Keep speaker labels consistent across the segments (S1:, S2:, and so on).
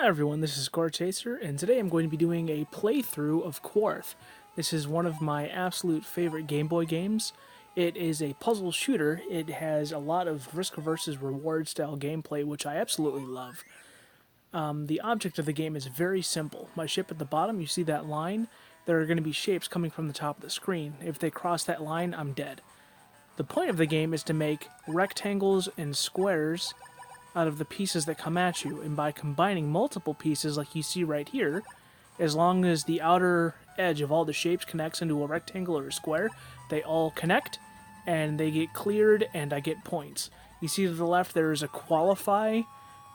S1: Hi everyone, this is Scorechaser, and today I'm going to be doing a playthrough of Quarth. This is one of my absolute favorite Game Boy games. It is a puzzle shooter. It has a lot of risk versus reward style gameplay, which I absolutely love. The object of the game is very simple. My ship at the bottom, you see that line? There are going to be shapes coming from the top of the screen. If they cross that line, I'm dead. The point of the game is to make rectangles and squares out of the pieces that come at you, and by combining multiple pieces like you see right here, as long as the outer edge of all the shapes connects into a rectangle or a square, they all connect and they get cleared and I get points. You see to the left there is a qualify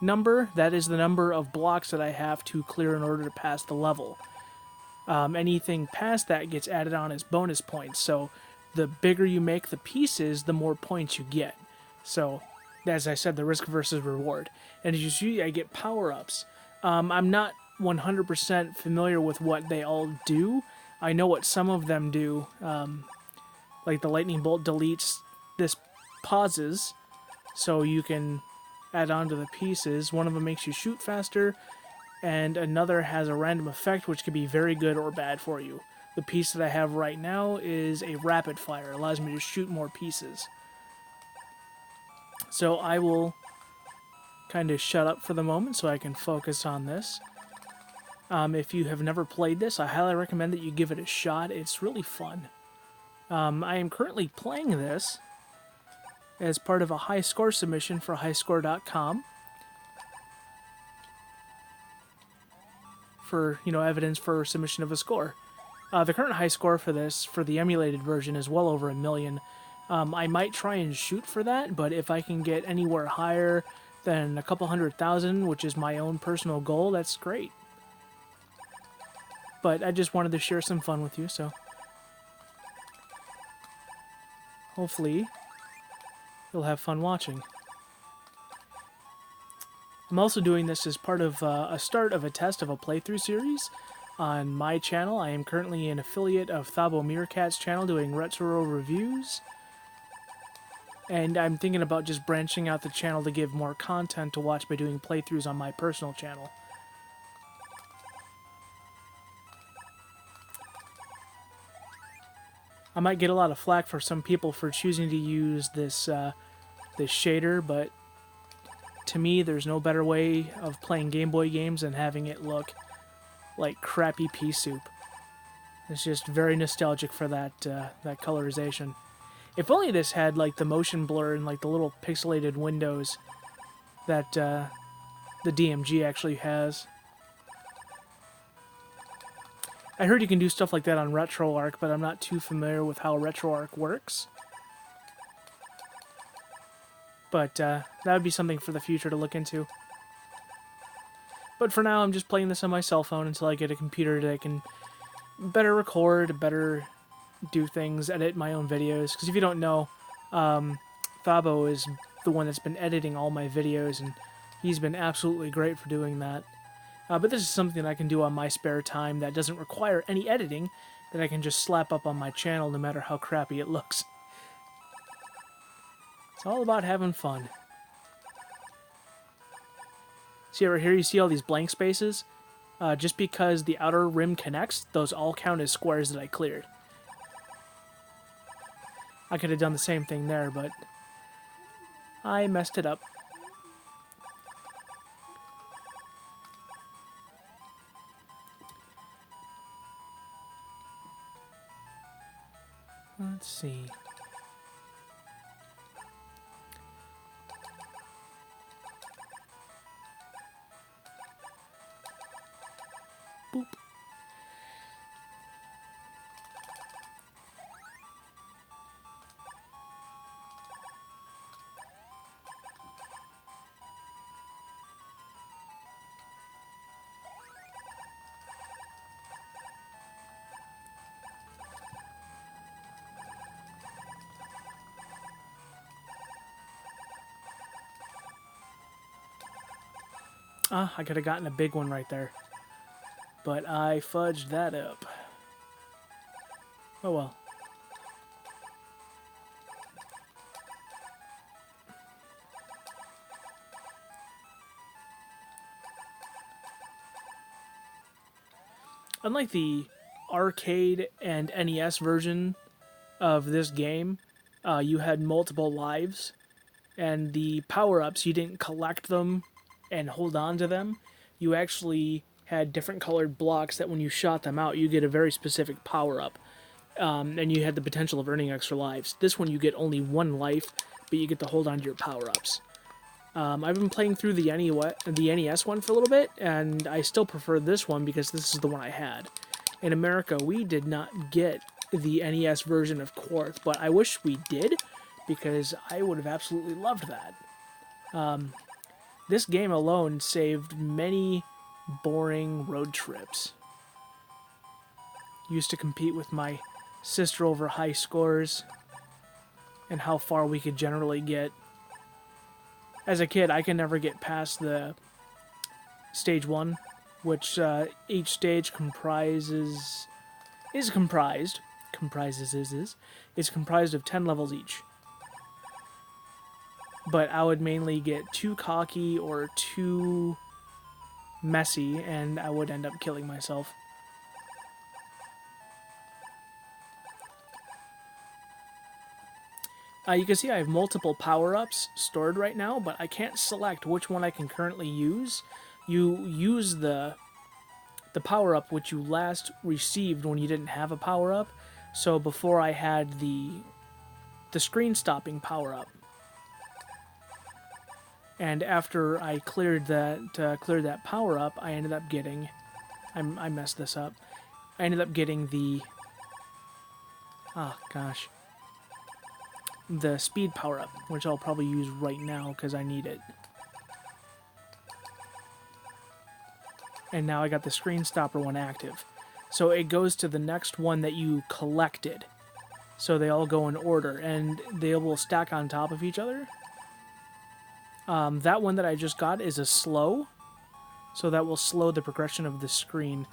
S1: number. That is the number of blocks that I have to clear in order to pass the level. Anything past that gets added on as bonus points, so the bigger you make the pieces, the more points you get. So as I said, the risk versus reward. And as you see, I get power-ups. I'm not 100% familiar with what they all do. I know what some of them do. Like the lightning bolt deletes this pauses, so you can add on to the pieces. One of them makes you shoot faster, and another has a random effect which can be very good or bad for you. The piece that I have right now is a rapid fire. It allows me to shoot more pieces. So I will kind of shut up for the moment so I can focus on this. If you have never played this, I highly recommend that you give it a shot. It's really fun. I am currently playing this as part of a high score submission for highscore.com for, evidence for submission of a score. The current high score for this, for the emulated version, is well over 1 million. I might try and shoot for that, but if I can get anywhere higher than a couple 100,000, which is my own personal goal, that's great. But I just wanted to share some fun with you, so hopefully you'll have fun watching. I'm also doing this as part of a start of a test of a playthrough series on my channel. I am currently an affiliate of Thabo Meerkat's channel doing retro reviews. And I'm thinking about just branching out the channel to give more content to watch by doing playthroughs on my personal channel. I might get a lot of flack for some people for choosing to use this shader, but to me, there's no better way of playing Game Boy games than having it look like crappy pea soup. It's just very nostalgic for that colorization. If only this had like the motion blur and like the little pixelated windows that the DMG actually has. I heard you can do stuff like that on RetroArch, but I'm not too familiar with how RetroArch works. But that would be something for the future to look into. But for now, I'm just playing this on my cell phone until I get a computer that can better record, better do things, edit my own videos. Because if you don't know, Thabo is the one that's been editing all my videos, and he's been absolutely great for doing that. But this is something I can do on my spare time that doesn't require any editing, that I can just slap up on my channel no matter how crappy it looks. It's all about having fun. See over here, you see all these blank spaces? Just because the outer rim connects, those all count as squares that I cleared. I could have done the same thing there, but I messed it up. Let's see. Boop. I could have gotten a big one right there. But I fudged that up. Oh well. unlike the arcade and NES version of this game, you had multiple lives, and the power-ups, you didn't collect them and hold on to them. You actually had different colored blocks that when you shot them out, you get a very specific power-up, and you had the potential of earning extra lives. This one, you get only one life, but you get to hold on to your power-ups. I've been playing through the NES one for a little bit, and I still prefer this one because this is the one I had. In America, we did not get the NES version of Quarth, but I wish we did, because I would have absolutely loved that. This game alone saved many boring road trips. Used to compete with my sister over high scores and how far we could generally get. As a kid, I could never get past the stage 1, which each stage is comprised of 10 levels each. But I would mainly get too cocky or too messy, and I would end up killing myself. You can see I have multiple power-ups stored right now, but I can't select which one I can currently use. You use the power-up which you last received when you didn't have a power-up. So before I had the screen-stopping power-up. And after I cleared that power-up, I ended up getting... I messed this up. I ended up getting the... Oh, gosh. The speed power-up, which I'll probably use right now because I need it. And now I got the screen stopper one active. So it goes to the next one that you collected. So they all go in order, and they will stack on top of each other. That one that I just got is a slow, so that will slow the progression of the screen.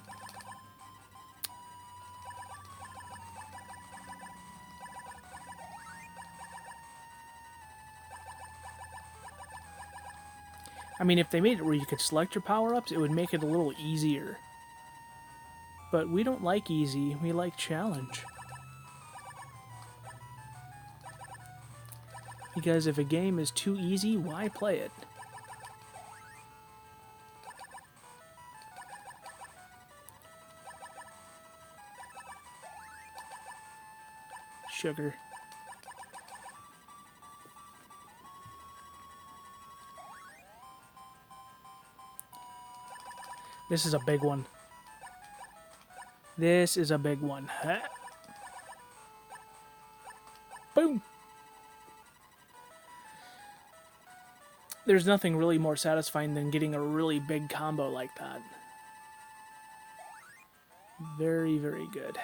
S1: I mean, if they made it where you could select your power-ups, it would make it a little easier. But we don't like easy, we like challenge. Because if a game is too easy, why play it? Sugar. This is a big one. This is a big one. Boom! There's nothing really more satisfying than getting a really big combo like that. Very, very good.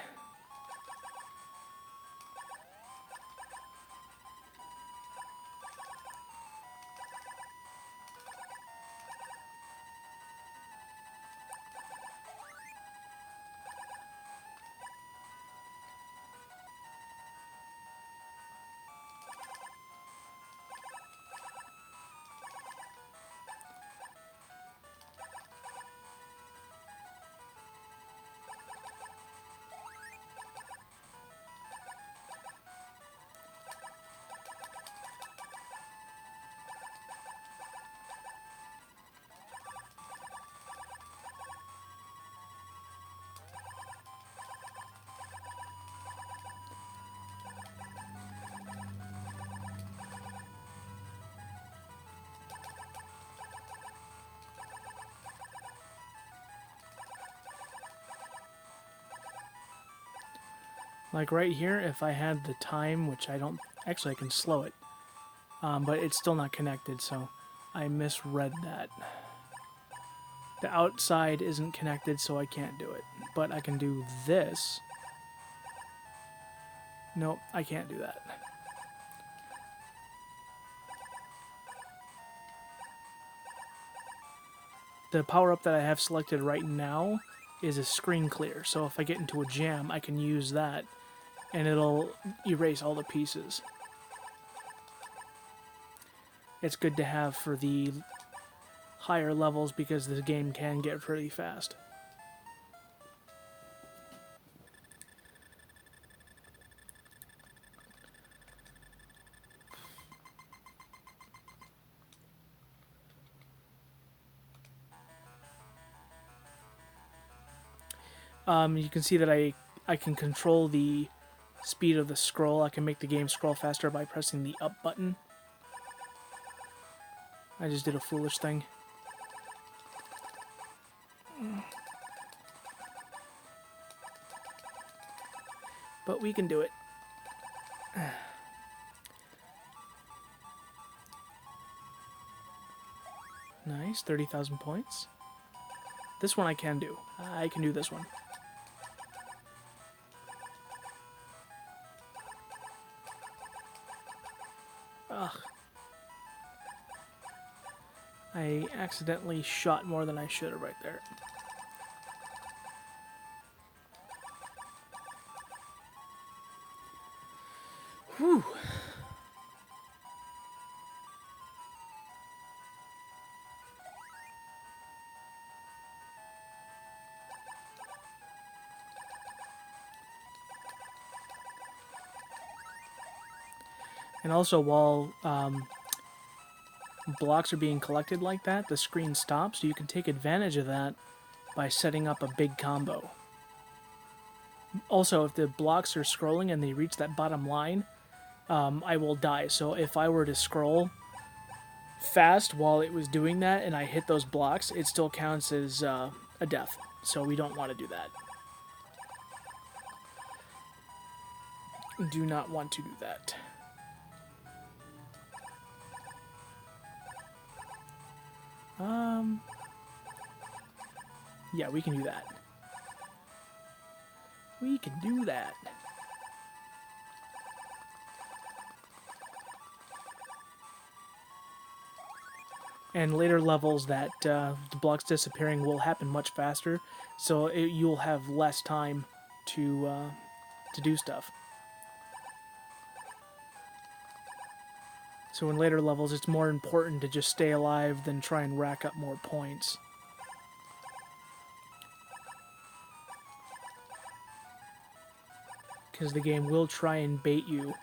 S1: Like right here, if I had the time, which I don't... Actually, I can slow it. But it's still not connected, so I misread that. The outside isn't connected, so I can't do it. But I can do this. Nope, I can't do that. The power-up that I have selected right now is a screen clear, so if I get into a jam, I can use that, and it'll erase all the pieces. It's good to have for the higher levels because the game can get pretty fast. You can see that I can control the speed of the scroll. I can make the game scroll faster by pressing the up button. I just did a foolish thing. But we can do it. Nice, 30,000 points. This one I can do. I can do this one. Ugh. I accidentally shot more than I should have right there. Whew. And also, while blocks are being collected like that, the screen stops, so you can take advantage of that by setting up a big combo. Also, if the blocks are scrolling and they reach that bottom line, I will die. So if I were to scroll fast while it was doing that and I hit those blocks, it still counts as a death. So we don't want to do that. Do not want to do that. Yeah, we can do that. We can do that. And later levels, that the blocks disappearing will happen much faster, so you'll have less time to do stuff. So in later levels, it's more important to just stay alive than try and rack up more points. Because the game will try and bait you.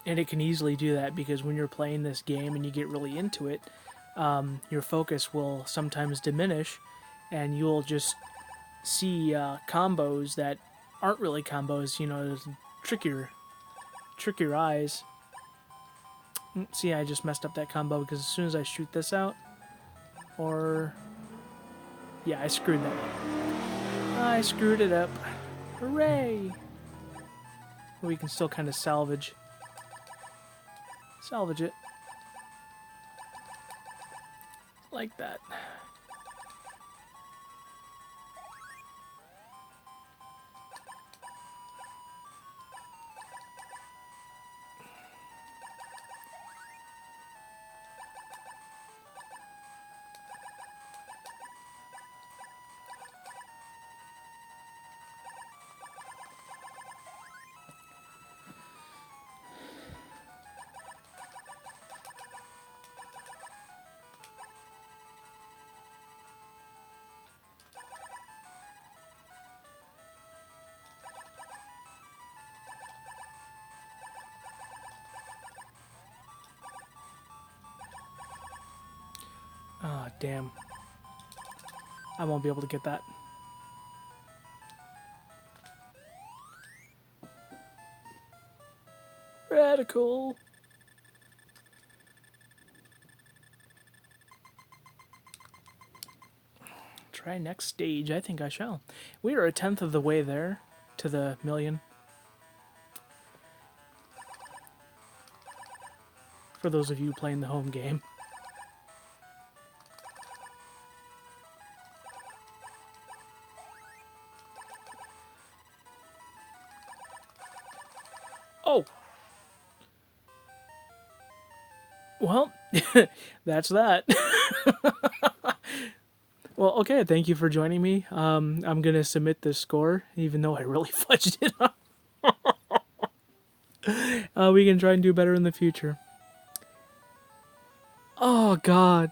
S1: And it can easily do that because when you're playing this game and you get really into it, your focus will sometimes diminish and you'll just see combos that aren't really combos, you know, trick your eyes. See, I just messed up that combo because as soon as I shoot this out, or... yeah, I screwed that up. I screwed it up. Hooray! We can still kind of salvage it. Like that. Ah, damn. I won't be able to get that. Radical. Try next stage. I think I shall. We are 1/10 of the way there to the million. For those of you playing the home game. Oh! Well, that's that. Well, okay, thank you for joining me. I'm going to submit this score, even though I really fudged it up. We can try and do better in the future. Oh, God.